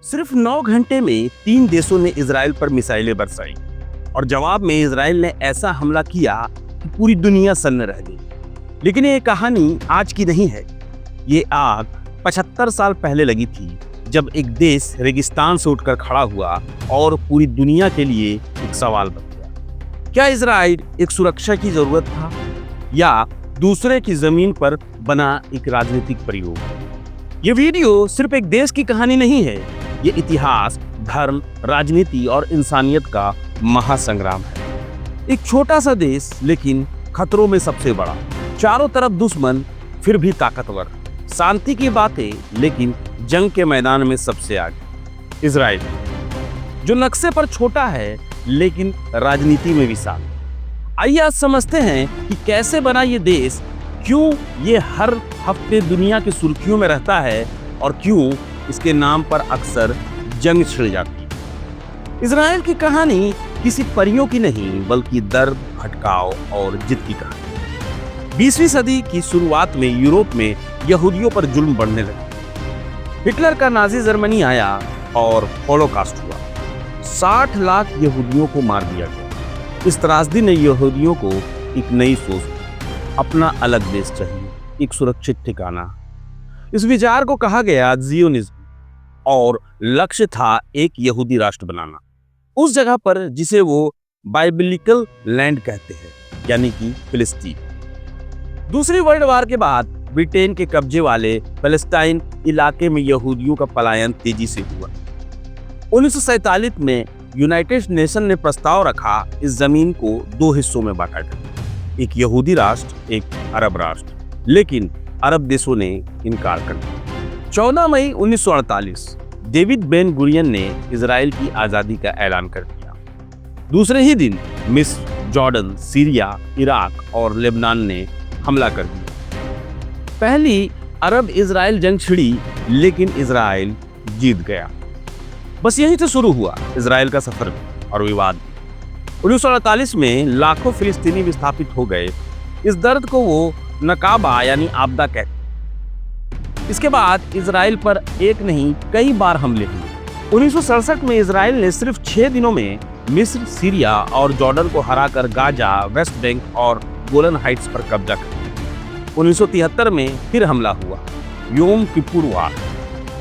सिर्फ 9 घंटे में 3 देशों ने इजराइल पर मिसाइलें बरसाई और जवाब में इजराइल ने ऐसा हमला किया कि पूरी दुनिया सन्न रह गई। लेकिन ये कहानी आज की नहीं है। ये आग 75 साल पहले लगी थी, जब एक देश रेगिस्तान से उठकर खड़ा हुआ और पूरी दुनिया के लिए एक सवाल बन गया। क्या इजराइल एक सुरक्षा की जरूरत था या दूसरे की जमीन पर बना एक राजनीतिक प्रयोग? ये वीडियो सिर्फ एक देश की कहानी नहीं है, ये इतिहास, धर्म, राजनीति और इंसानियत का महासंग्राम है। एक छोटा सा देश लेकिन खतरों में सबसे बड़ा, चारों तरफ दुश्मन फिर भी ताकतवर, शांति की बातें लेकिन जंग के मैदान में सबसे आगे। इजराइल जो नक्शे पर छोटा है लेकिन राजनीति में विशाल। आइए आज समझते हैं कि कैसे बना ये देश, क्यों ये हर हफ्ते दुनिया की सुर्खियों में रहता है और क्यों इसके नाम पर अक्सर जंग छिड़ जाती है। इजराइल की कहानी किसी परियों की नहीं बल्कि दर्द, भटकाव और जिद की कहानी। 20वीं सदी की शुरुआत में यूरोप में यहूदियों पर जुल्म बढ़ने लगा। हिटलर का नाजी जर्मनी आया और होलोकॉस्ट हुआ। 60 लाख यहूदियों को मार दिया गया। इस त्रासदी ने यहूदियों को एक नई सोच दी। अपना अलग देश चाहिए, एक सुरक्षित ठिकाना। इस विचार को कहा गया जियोनिज्म और लक्ष्य था एक यहूदी राष्ट्र बनाना, उस जगह पर जिसे वो बाइबिलिकल लैंड कहते हैं, यानी कि फिलिस्तीन। दूसरी वर्ल्ड वार के बाद ब्रिटेन के कब्जे वाले पैलेस्टाइन इलाके में यहूदियों का पलायन तेजी से हुआ। 1947 में यूनाइटेड नेशन ने प्रस्ताव रखा इस जमीन को 2 हिस्सों में बांटा जाए, एक यहूदी राष्ट्र, एक अरब राष्ट्र। लेकिन अरब देशों ने इनकार कर दिया। 14 मई 1948 डेविड बेन गुरियन ने इजराइल की आजादी का ऐलान कर दिया। दूसरे ही दिन मिस्र, जॉर्डन, सीरिया, इराक और लेबनान ने हमला कर दिया। पहली अरब इजराइल जंग छिड़ी लेकिन इजराइल जीत गया। बस यहीं से शुरू हुआ इजराइल का सफर और विवाद। 1948 में लाखों फिलिस्तीनी विस्थापित हो गए। इस दर्द को वो नकाबा यानी आपदा कहते। इसके बाद इजराइल पर एक नहीं कई बार हमले हुए। 1967 में इजराइल ने सिर्फ 6 दिनों में मिस्र, सीरिया और जॉर्डन को हराकर गाजा, वेस्ट बैंक और गोलन हाइट्स पर कब्जा कर लिया। 1973 में फिर हमला हुआ, योम किपुर वार।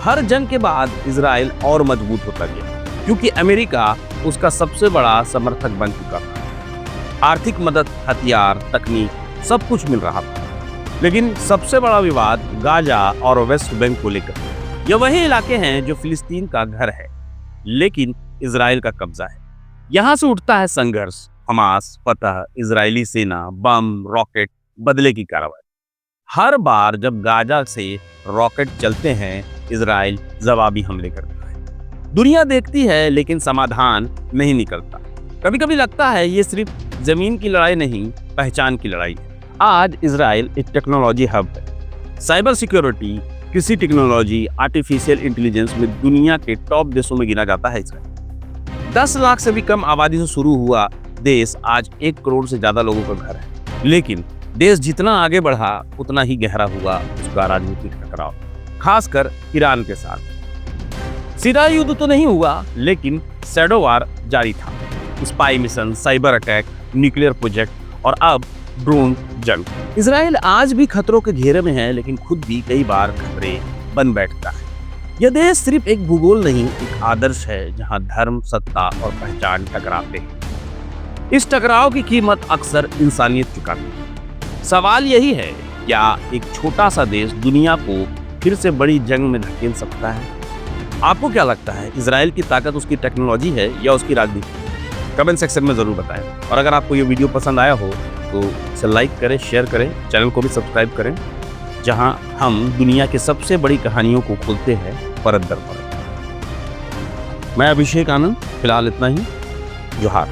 हर जंग के बाद इजराइल और मजबूत होता गया क्योंकि अमेरिका उसका सबसे बड़ा समर्थक बन चुका था। आर्थिक मदद, हथियार, तकनीक सब कुछ मिल रहा था। लेकिन सबसे बड़ा विवाद गाजा और वेस्ट बैंक को लेकर। यह वही इलाके हैं जो फिलिस्तीन का घर है लेकिन इजराइल का कब्जा है। यहाँ से उठता है संघर्ष, हमास, फतह, इजरायली सेना, बम, रॉकेट, बदले की कार्रवाई। हर बार जब गाजा से रॉकेट चलते हैं इजराइल जवाबी हमले करता है। दुनिया देखती है लेकिन समाधान नहीं निकलता। कभी कभी लगता है ये सिर्फ जमीन की लड़ाई नहीं, पहचान की लड़ाई है। आज इजराइल एक टेक्नोलॉजी हब है। साइबर सिक्योरिटी, कृषि टेक्नोलॉजी, आर्टिफिशियल इंटेलिजेंस में दुनिया के टॉप देशों में गिना जाता है इजराइल। 10 लाख से भी कम आबादी से शुरू हुआ देश आज 1 करोड़ से ज्यादा लोगों का घर है। लेकिन देश जितना आगे बढ़ा उतना ही गहरा हुआ उसका राजनीतिक टकराव, खासकर ईरान के साथ। सीधा युद्ध तो नहीं हुआ लेकिन शैडो वार जारी था। Spy mission, cyber attack, nuclear project और अब ड्रोन जंग। इजराइल आज भी खतरों के घेरे में है लेकिन खुद भी कई बार खतरे बन बैठता है। यह देश सिर्फ एक भूगोल नहीं, एक आदर्श है जहां धर्म, सत्ता और पहचान टकराते हैं। इस टकराव की कीमत अक्सर इंसानियत चुकाती है। सवाल यही है, क्या एक छोटा सा देश दुनिया को फिर से बड़ी जंग में धकेल सकता है? आपको क्या लगता है, इजराइल की ताकत उसकी टेक्नोलॉजी है या उसकी राजनीति? कमेंट सेक्शन में जरूर बताएं। और अगर आपको ये वीडियो पसंद आया हो तो इसे लाइक करें, शेयर करें, चैनल को भी सब्सक्राइब करें, जहां हम दुनिया की सबसे बड़ी कहानियों को खोलते हैं परत दर परत। मैं अभिषेक आनंद, फिलहाल इतना ही। जोहार।